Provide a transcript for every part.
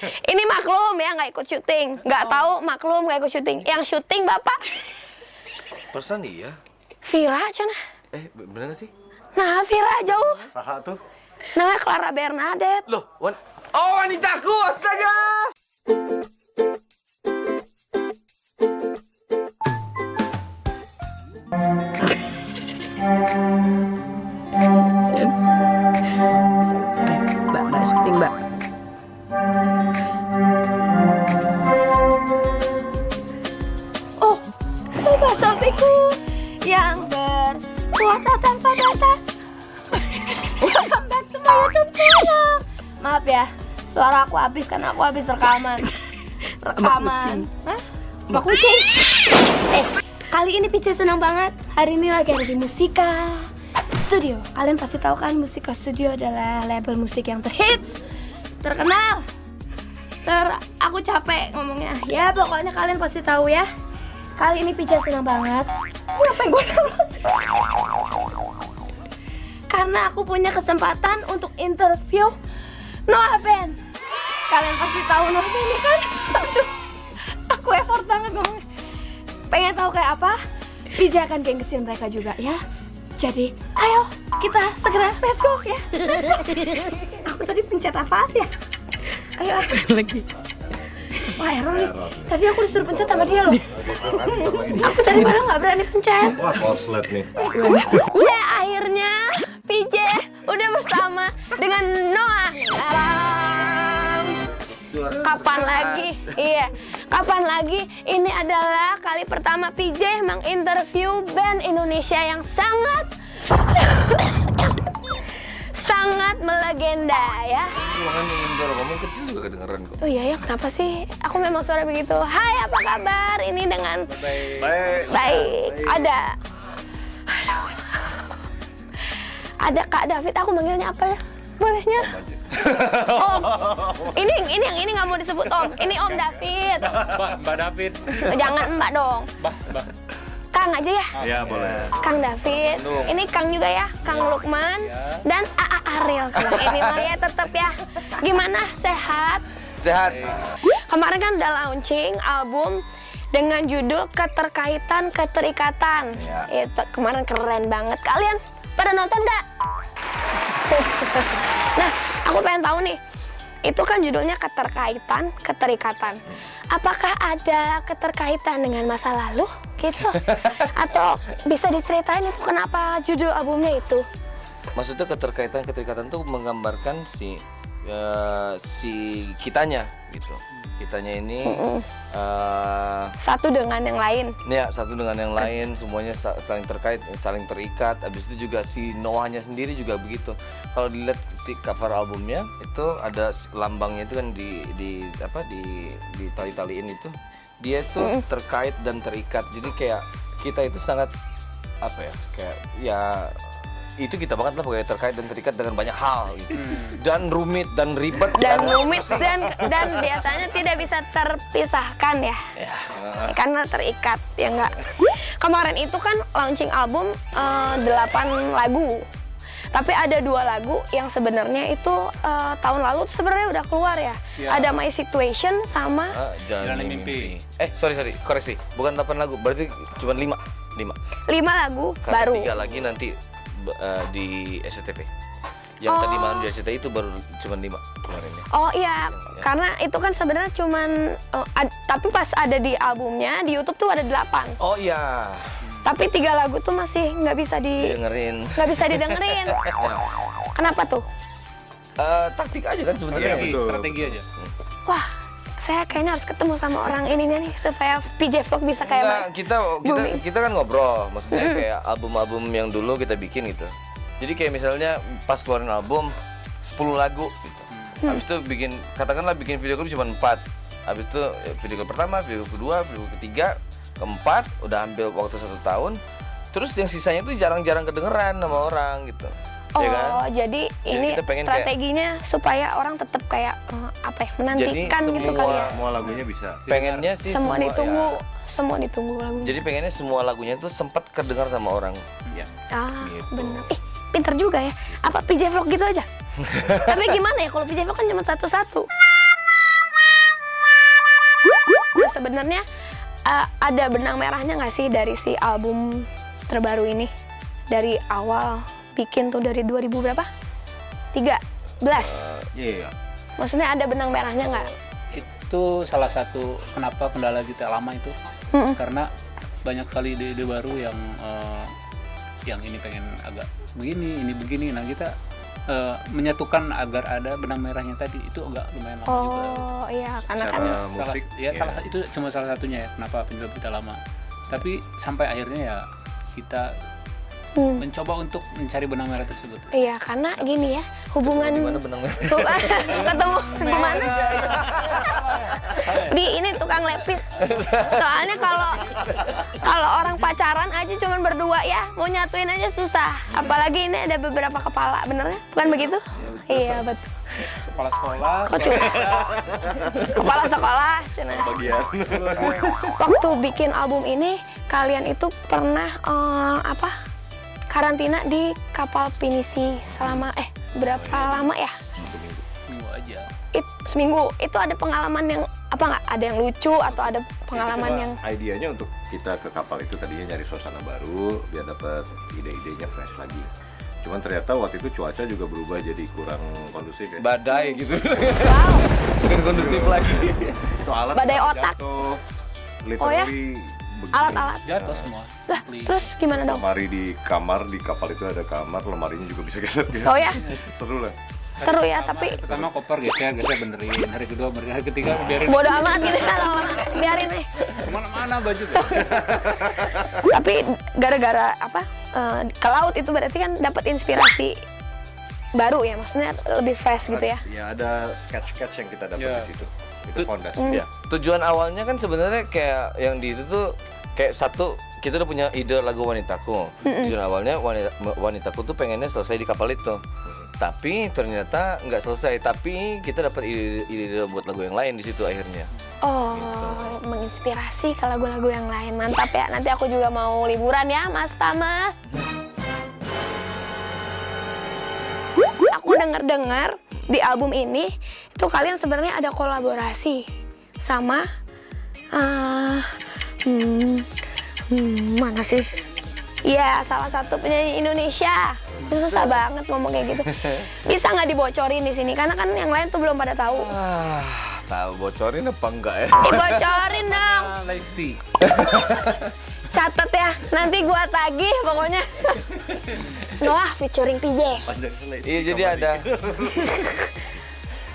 Ini maklum ya nggak ikut syuting. Nggak tahu maklum nggak ikut syuting. Yang syuting Bapak Perasaan iya. Vira cina. Bener gak sih? Nah Vira jauh. Saha tuh? Namanya Clara Bernadette. Loh, wanitaku, astaga! Mbak syuting Mbak. Oh, sobat-sobiku yang berkuasa tanpa batas. Welcome back to my YouTube channel. Maaf ya, suara aku habis karena aku habis rekaman. Hah? Sama kucing. Kali ini Pice senang banget. Hari ini lagi ada di Musika Studio. Kalian pasti tahu kan Musika Studio adalah label musik yang terhits, terkenal. Aku capek ngomongnya. Ya pokoknya kalian pasti tahu ya. Kali ini Pice senang banget. Ngapain gue taruh? Karena aku punya kesempatan untuk interview Noah Ben. Kalian pasti tahu Noah Ben ini kan? Aduh, aku effort banget ngomongnya. Pengen tahu kayak apa? Pice akan genggesin mereka juga ya. Jadi, ayo kita segera let's go ya. Aku tadi pencet apa ya? Ayo lagi. Wah error nih. Tadi aku disuruh pencet sama dia loh. Aku tadi baru nggak berani pencet. Wah, korslet nih. Ya akhirnya PJ udah bersama dengan Noah. Kapan lagi? Iya, kapan lagi? Ini adalah kali pertama PJ menginterview band Indonesia yang sangat melegenda ya. Makanya kalau ngomong kecil juga kedengeran kok. Oh iya ya, kenapa sih? Aku memang suara begitu. Hai, apa kabar? Ini dengan baik. Ada Kak David, aku manggilnya apa ya? Bolehnya? Om. Ini nggak mau disebut Om. Ini Om David. Mbak David. Jangan Mbak dong. Mbak. Kang aja ya. Iya, boleh. Kang David. Ini Kang juga ya, Kang Lukman dan AA Ariel. Ini mah ya tetap ya. Gimana? Sehat? Sehat. Kemarin kan udah launching album dengan judul Keterikatan. Ya. Itu kemarin keren banget. Kalian pada nonton nggak? Nah, aku pengen tahu nih. Itu kan judulnya Keterikatan. Apakah ada keterkaitan dengan masa lalu gitu? Atau bisa diceritain itu kenapa judul albumnya itu? Maksudnya keterikatan tuh menggambarkan si kitanya gitu. Kitanya ini Satu dengan yang lain. ya satu dengan yang lain, semuanya saling terkait, saling terikat. Habis itu juga si Noahnya sendiri juga begitu. Kalau dilihat si cover albumnya itu ada lambangnya itu kan di tali-taliin itu. Dia itu terkait dan terikat. Jadi kayak kita itu sangat apa ya? Kayak ya itu kita banget lah pokoknya terkait dan terikat dengan banyak hal gitu. Dan rumit dan ribet Dan biasanya tidak bisa terpisahkan ya. Karena terikat ya enggak. Kemarin itu kan launching album 8 lagu. Tapi ada 2 lagu yang sebenarnya itu tahun lalu sebenarnya udah keluar ya. Ada My Situation sama Jalan Mimpi. Sorry, koreksi. Bukan 8 lagu, berarti cuma 5 lagu karena baru. 3 lagi nanti di SCTV. Yang tadi malam di SCTV itu baru cuma 5 kemarinnya. Oh iya, karena itu kan sebenarnya cuman tapi pas ada di albumnya di YouTube tuh ada 8. Oh iya. Tapi 3 lagu tuh masih nggak bisa Dengerin. didengerin. Kenapa tuh? Taktik aja kan sebenarnya. Strategi aja. Wah, saya kayaknya harus ketemu sama orang ininya nih supaya PJ Vlog bisa kayak Nah, kita kan ngobrol, maksudnya kayak album-album yang dulu kita bikin gitu. Jadi kayak misalnya pas keluarin album 10 lagu gitu. Habis itu katakanlah bikin video klip cuma 4. Habis itu video klip pertama, video klip kedua, video klip ketiga, keempat udah ambil waktu 1 tahun. Terus yang sisanya itu jarang-jarang kedengeran sama orang gitu. Oh, ya kan? jadi ini kita pengen strateginya supaya orang tetap kayak menantikan Jadi gitu kali ya. Semua lagunya bisa. Pengennya sih Semua ditunggu, ya. semua ditunggu lagunya. Jadi pengennya semua lagunya itu sempat kedengar sama orang. Iya. Gitu. Bener. Pinter juga ya. Apa PJ Vlog gitu aja? Tapi gimana ya kalau PJ Vlog kan cuma satu-satu? sebenarnya ada benang merahnya nggak sih dari si album terbaru ini? Dari awal bikin tuh dari 2000 berapa? 13. Iya. Maksudnya ada benang merahnya nggak? Itu salah satu kenapa kendala kita lama itu. Karena banyak sekali ide-ide baru yang ini pengen agak begini, ini begini. Nah kita menyatukan agar ada benang merahnya tadi itu agak lumayan lama juga. Oh iya, karena kan musik itu cuma salah satunya ya kenapa penyebab kita lama. Tapi sampai akhirnya ya kita mencoba untuk mencari benang merah tersebut. iya, karena gini ya, hubungan Gimana benang merah? ketemu di mana? Di ini tukang lepis. Soalnya kalau orang pacaran aja cuman berdua ya, mau nyatuin aja susah. Apalagi ini ada beberapa kepala, benernya? Bukan begitu? Iya, betul. Kepala sekolah. Kok curang? Kepala sekolah, cenah. bagian. Waktu bikin album ini, kalian itu pernah karantina di kapal pinisi selama berapa lama ya? Minggu aja. Seminggu. Itu ada pengalaman yang nggak? Ada yang lucu atau ada pengalaman yang Idenya untuk kita ke kapal itu tadinya nyari suasana baru biar dapat ide-idenya fresh lagi. Cuman ternyata waktu itu cuaca juga berubah jadi kurang kondusif ya. Badai gitu. wow. Bukan kondusif lagi. Itu alat Badai jatuh, otak. literally Oh ya? begini. Alat-alat. Jatuh semua. Lah, terus gimana dong? Lemari di kamar, di kapal itu ada kamar, lemarinya juga bisa geser. Oh ya, Seru lah. seru ya, tapi Pertama koper geser benerin. Hari kedua benerin. Hari ketiga biarin. bodo amat gitu lama-lama. Biarin nih. Kemana-mana baju. Tapi gara-gara ke laut itu berarti kan dapat inspirasi baru ya, maksudnya lebih fresh gitu ya. Ya ada sketch-sketch yang kita dapat Ya. di situ. Itu fondasi. Ya. Tujuan awalnya kan sebenarnya kayak yang di itu tuh kayak satu, kita udah punya ide lagu Wanitaku. Tujuan awalnya Wanitaku tuh pengennya selesai di kapal itu. Tapi ternyata nggak selesai. Tapi kita dapat ide buat lagu yang lain di situ akhirnya. Oh, menginspirasi ke lagu-lagu yang lain. Mantap ya. Nanti aku juga mau liburan ya, Mas Tama. Aku dengar-dengar di album ini itu kalian sebenarnya ada kolaborasi sama mana sih? Iya, salah satu penyanyi Indonesia. Itu susah banget ngomong kayak gitu. Bisa nggak dibocorin di sini? Karena kan yang lain tuh belum pada tahu. Tahu bocorin apa enggak ya? Dibocorin dong. Lesti. Catet ya, nanti gua tagih pokoknya. Noah featuring PJ. Iya, jadi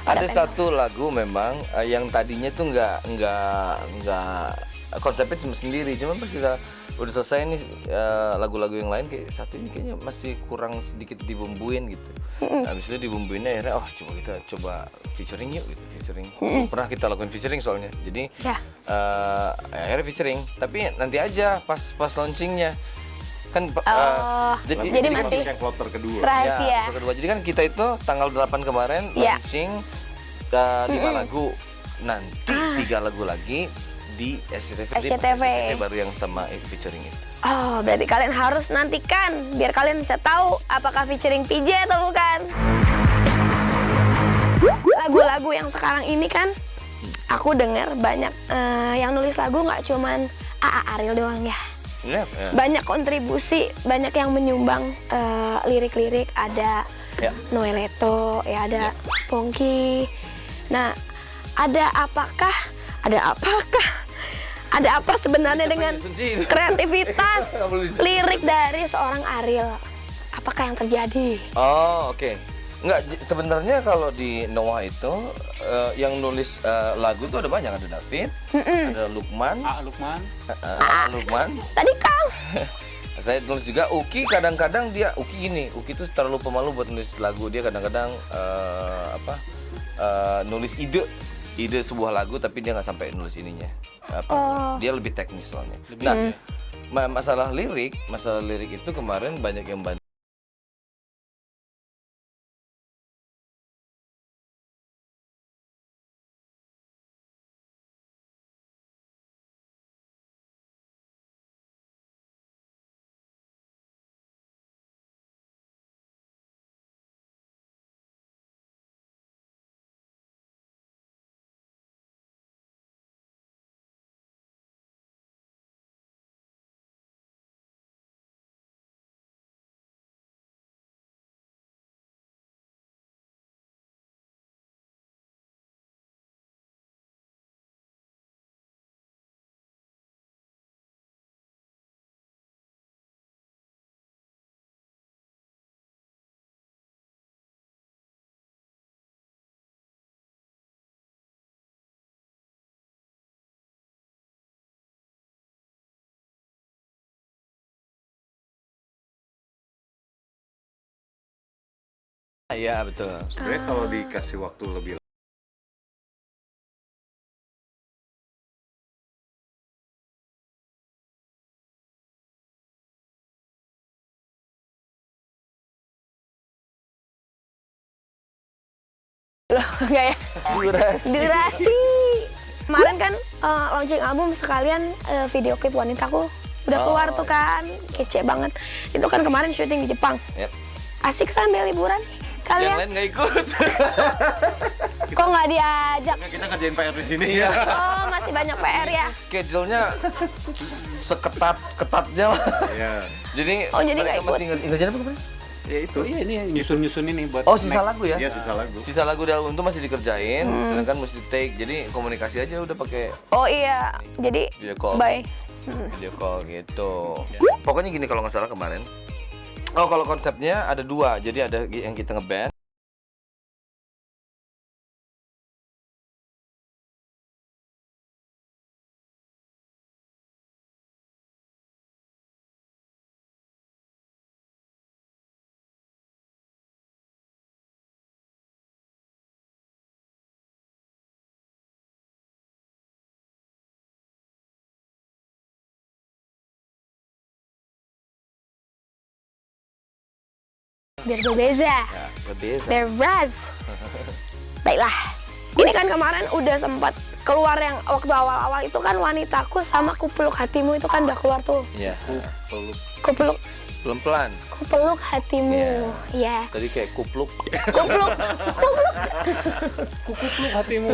ada satu lagu memang yang tadinya tuh nggak konsepnya cuma sendiri, cuman pas kita udah selesai nih lagu-lagu yang lain kayak satu ini kayaknya masih kurang sedikit dibumbuin gitu. Habis itu dibumbuinnya akhirnya coba kita featuring yuk gitu, featuring. Pernah kita lakuin featuring soalnya. Jadi Ya. akhirnya featuring, tapi nanti aja pas launchingnya kan Jadi masih yang kloter kedua. rahasia. ya, kedua. Jadi kan kita itu tanggal 8 kemarin Ya. launching 5 lagu. Nanti 3 lagu lagi di SCTV baru yang sama featuring itu. Oh, berarti kalian harus nantikan biar kalian bisa tahu apakah featuring PJ atau bukan. Lagu-lagu yang sekarang ini kan aku dengar banyak yang nulis lagu nggak cuman Ariel doang ya. Ya. Banyak kontribusi, banyak yang menyumbang lirik-lirik, ada Ya. Noeleto, ya ada Pongki. Nah, ada apa sebenarnya dengan kreativitas lirik dari seorang Ariel? Apakah yang terjadi? Oh, oke. Enggak, sebenarnya kalau di Noah itu yang nulis lagu tuh ada banyak, ada David, ada Lukman, Lukman. Tadi kau. Saya nulis juga Uki, kadang-kadang Uki tuh terlalu pemalu buat nulis lagu. Dia kadang-kadang nulis ide sebuah lagu tapi dia nggak sampai nulis ininya. Dia lebih teknis soalnya. Masalah lirik itu kemarin banyak yang bantu. Iya betul. Sebenarnya kalau dikasih waktu lebih Loh, enggak ya? Durasi. Kemarin kan launching album sekalian video klip Wanitaku udah keluar tuh kan, kece banget. Itu kan kemarin syuting di Jepang. Yep. Asik sambil liburan Yang kalian. lain nggak ikut. Kok nggak diajak? kita kerjain PR di sini ya. Oh, masih banyak PR ya. Schedule-nya seketat-ketatnya lah. Iya. Jadi, Oh, jadi mereka nggak ikut. masih ngerjain apa kemarin? Ya itu. Oh iya, ini nyusun ini buat Oh, sisa next. lagu ya? Iya, sisa lagu. Sisa lagu di album itu masih dikerjain, sedangkan mesti take. Jadi komunikasi aja udah pakai Oh iya, jadi video call. bye. Video call gitu. Pokoknya gini kalau nggak salah kemarin. Oh, kalau konsepnya ada dua. Jadi ada yang kita ngeband. Biar berbeza. Ya, berbeda. Berbeza. Baiklah. Ini kan kemarin udah sempat keluar yang waktu awal-awal itu kan Wanitaku sama Kupeluk Hatimu itu kan udah keluar tuh. Iya. Peluk. Kupeluk Pelan-pelan. Kupeluk Hatimu. Iya. Tadi kayak kupluk. Kupluk. Kupluk hatimu.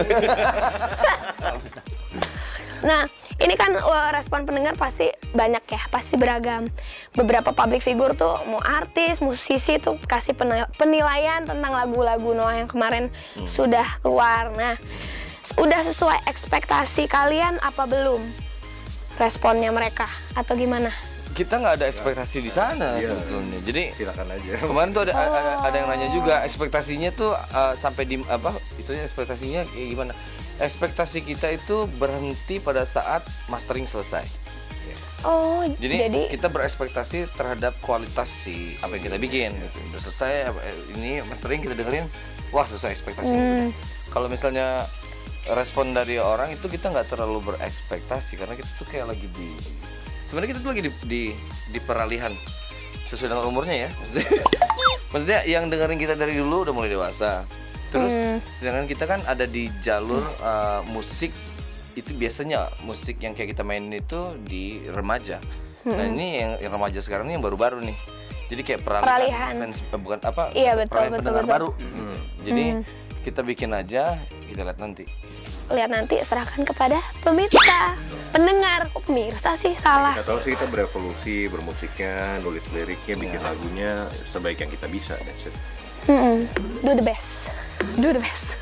Nah, ini kan respon pendengar pasti banyak ya, pasti beragam. Beberapa public figure tuh, mau artis, musisi tuh kasih penilaian tentang lagu-lagu Noah yang kemarin sudah keluar. Nah, udah sesuai ekspektasi kalian apa belum? Responnya mereka atau gimana? Kita nggak ada ekspektasi di sana Iya. sebetulnya. Jadi Silakan aja. kemarin tuh ada yang nanya juga ekspektasinya tuh sampai di apa? Istilahnya ekspektasinya kayak gimana? Ekspektasi kita itu berhenti pada saat mastering selesai. Oh, Jadi kita berekspektasi terhadap kualitas si apa yang kita bikin. Gitu. Udah selesai ini mastering kita dengerin, wah sesuai ekspektasi. Kalau misalnya respon dari orang itu kita nggak terlalu berekspektasi karena kita tuh kayak lagi sebenarnya kita tuh lagi di peralihan sesuai dengan umurnya ya. Maksudnya yang dengerin kita dari dulu udah mulai dewasa. Terus sedangkan kita kan ada di jalur musik itu biasanya musik yang kayak kita mainin itu di remaja. Nah ini yang remaja sekarang ini yang baru-baru nih. Jadi kayak peralihan. Fans, bukan apa? Iya betul peralihan betul pendengar betul. baru. Jadi kita bikin aja, kita lihat nanti. Lihat nanti serahkan kepada pemirsa, pendengar. Kok pemirsa sih salah? Nggak tahu sih, kita berevolusi bermusiknya, nulis liriknya, bikin lagunya sebaik yang kita bisa. That's it. Do the best, do the best.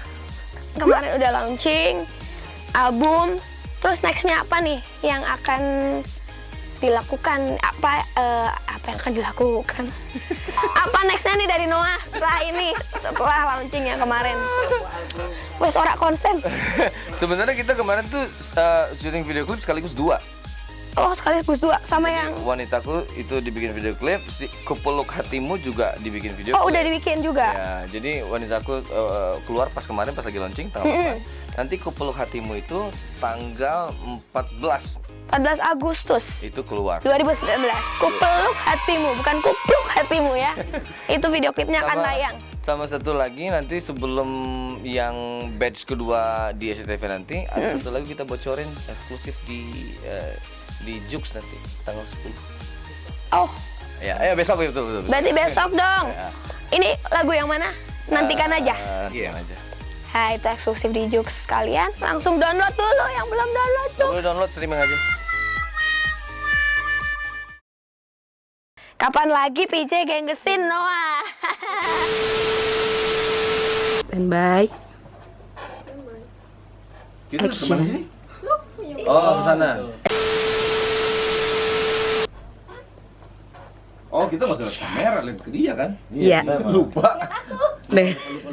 Kemarin udah launching album, terus nextnya apa nih yang akan dilakukan? Apa yang akan dilakukan? Apa nextnya nih dari Noah setelah launchingnya kemarin? Wes ora konsen. Sebenarnya kita kemarin tuh syuting video klip sekaligus dua. Oh sekaligus dua sama yang. Wanitaku itu dibikin video klip, si Kupeluk Hatimu juga dibikin video Oh klip. udah dibikin juga. Ya, jadi Wanitaku keluar pas kemarin pas lagi launching tanggal 4. Nanti Kupeluk Hatimu itu tanggal 14 Agustus itu keluar. 2019. Kupeluk Hatimu, bukan Kupluk Hatimu ya. Itu video klipnya akan tayang. Sama satu lagi nanti sebelum yang batch kedua di SCTV nanti ada satu lagi kita bocorin eksklusif di Jux nanti tanggal 10. Oh, Ya, besok ya betul. berarti besok dong. Ya. Ini lagu yang mana? Nantikan aja. Nantikan aja. Nah, itu eksklusif di Jux. Kalian langsung download dulu yang belum download Nggak Jux. boleh download, streaming aja. Kapan lagi PJ genggesin Noah? Standby. Kita kemana sini? Oh, ke sana. Oh, kita nggak usah lihat kamera, lihat ke dia kan? Iya. Lupa. Deh.